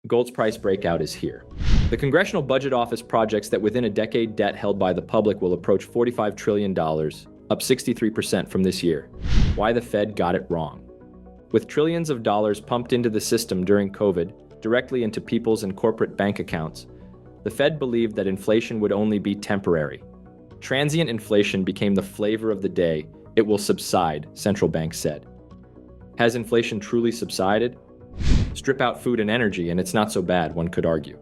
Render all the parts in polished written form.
Gold's price breakout is here. The Congressional Budget Office projects that within a decade, debt held by the public will approach $45 trillion, up 63% from this year. Why the Fed got it wrong. With trillions of dollars pumped into the system during COVID, directly into people's and corporate bank accounts, the Fed believed that inflation would only be temporary. Transient inflation became the flavor of the day. It will subside, central banks said. Has inflation truly subsided? Strip out food and energy, and it's not so bad, one could argue.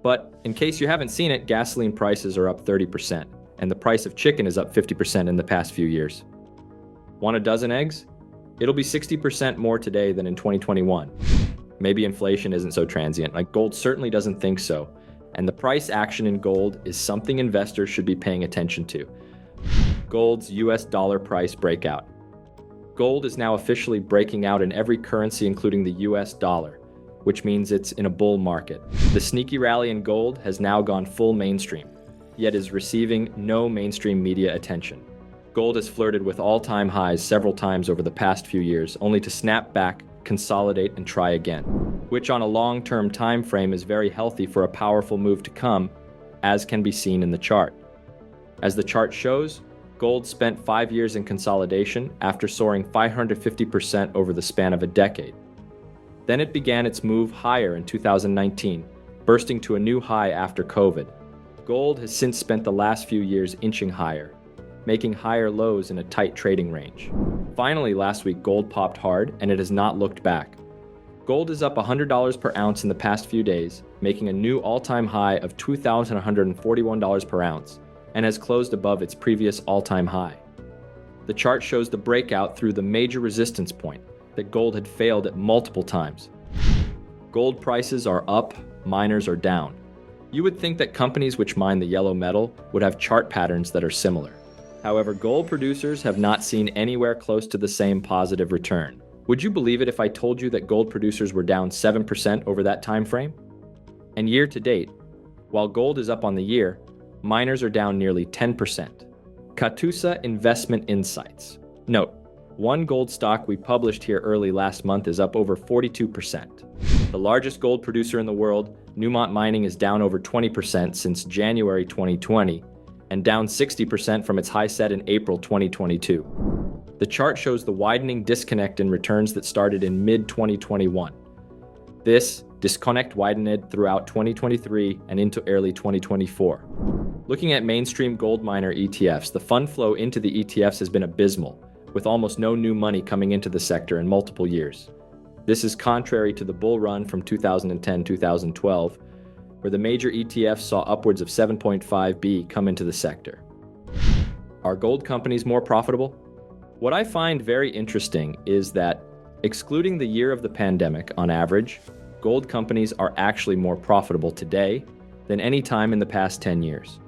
But in case you haven't seen it, gasoline prices are up 30%, and the price of chicken is up 50% in the past few years. Want a dozen eggs? It'll be 60% more today than in 2021. Maybe inflation isn't so transient, like gold certainly doesn't think so, and the price action in gold is something investors should be paying attention to. Gold's US dollar price breakout. Gold is now officially breaking out in every currency, including the US dollar, which means it's in a bull market. The sneaky rally in gold has now gone full mainstream, yet is receiving no mainstream media attention. Gold has flirted with all-time highs several times over the past few years, only to snap back, consolidate, and try again, which on a long-term time frame is very healthy for a powerful move to come, as can be seen in the chart. As the chart shows, gold spent 5 years in consolidation after soaring 550% over the span of a decade. Then it began its move higher in 2019, bursting to a new high after COVID. Gold has since spent the last few years inching higher, making higher lows in a tight trading range. Finally, last week, gold popped hard, and it has not looked back. Gold is up $100 per ounce in the past few days, making a new all-time high of $2,141 per ounce, and has closed above its previous all-time high. The chart shows the breakout through the major resistance point that gold had failed at multiple times. Gold prices are up, miners are down. You would think that companies which mine the yellow metal would have chart patterns that are similar. However, gold producers have not seen anywhere close to the same positive return. Would you believe it if I told you that gold producers were down 7% over that time frame? And year to date, while gold is up on the year, miners are down nearly 10%. Katusa Investment Insights. Note, one gold stock we published here early last month is up over 42%. The largest gold producer in the world, Newmont Mining, is down over 20% since January 2020 and down 60% from its high set in April 2022. The chart shows the widening disconnect in returns that started in mid-2021. This disconnect widened throughout 2023 and into early 2024. Looking at mainstream gold miner ETFs, the fund flow into the ETFs has been abysmal, with almost no new money coming into the sector in multiple years. This is contrary to the bull run from 2010-2012, where the major ETFs saw upwards of 7.5B come into the sector. Are gold companies more profitable? What I find very interesting is that, excluding the year of the pandemic, on average, gold companies are actually more profitable today than any time in the past 10 years.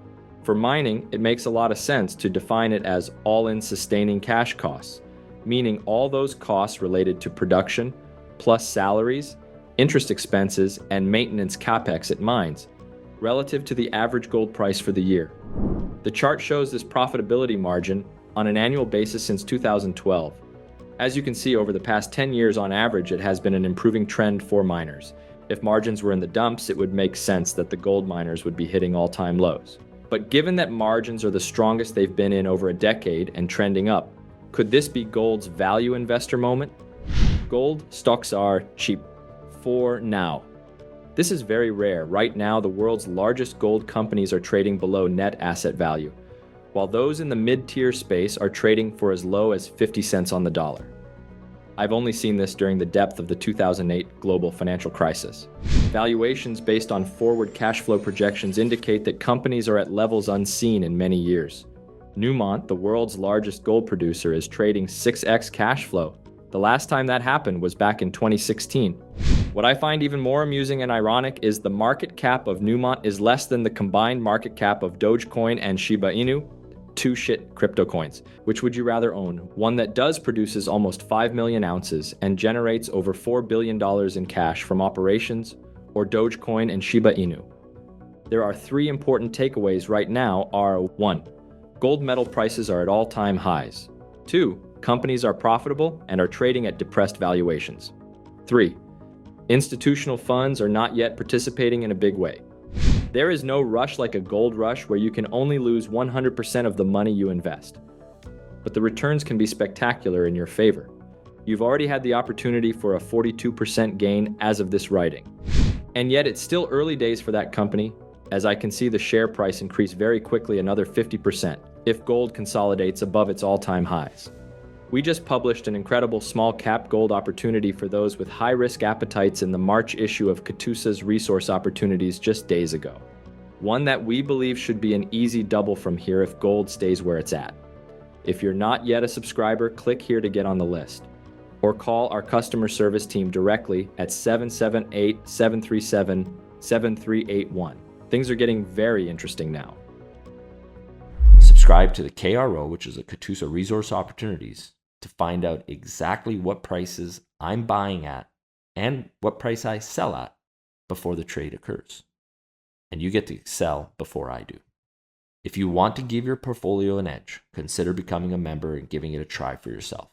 For mining, it makes a lot of sense to define it as all-in sustaining cash costs, meaning all those costs related to production, plus salaries, interest expenses, and maintenance capex at mines, relative to the average gold price for the year. The chart shows this profitability margin on an annual basis since 2012. As you can see, over the past 10 years on average, it has been an improving trend for miners. If margins were in the dumps, it would make sense that the gold miners would be hitting all-time lows. But given that margins are the strongest they've been in over a decade and trending up, could this be gold's value investor moment? Gold stocks are cheap for now. This is very rare. Right now, the world's largest gold companies are trading below net asset value, while those in the mid-tier space are trading for as low as 50 cents on the dollar. I've only seen this during the depth of the 2008 global financial crisis. Valuations based on forward cash flow projections indicate that companies are at levels unseen in many years. Newmont, the world's largest gold producer, is trading 6x cash flow. The last time that happened was back in 2016. What I find even more amusing and ironic is the market cap of Newmont is less than the combined market cap of Dogecoin and Shiba Inu, two shit crypto coins. Which would you rather own? One that produces almost 5 million ounces and generates over $4 billion in cash from operations, or Dogecoin and Shiba Inu? There are 3 important takeaways right now are: 1. Gold metal prices are at all-time highs. 2. Companies are profitable and are trading at depressed valuations. 3. Institutional funds are not yet participating in a big way. There is no rush like a gold rush where you can only lose 100% of the money you invest. But the returns can be spectacular in your favor. You've already had the opportunity for a 42% gain as of this writing. And yet it's still early days for that company, as I can see the share price increase very quickly another 50% if gold consolidates above its all-time highs. We just published an incredible small cap gold opportunity for those with high risk appetites in the March issue of Katusa's Resource Opportunities just days ago. One that we believe should be an easy double from here if gold stays where it's at. If you're not yet a subscriber, click here to get on the list. Or call our customer service team directly at 778-737-7381. Things are getting very interesting now. Subscribe to the KRO, which is a Katusa Resource Opportunities, to find out exactly what prices I'm buying at and what price I sell at before the trade occurs. And you get to sell before I do. If you want to give your portfolio an edge, consider becoming a member and giving it a try for yourself.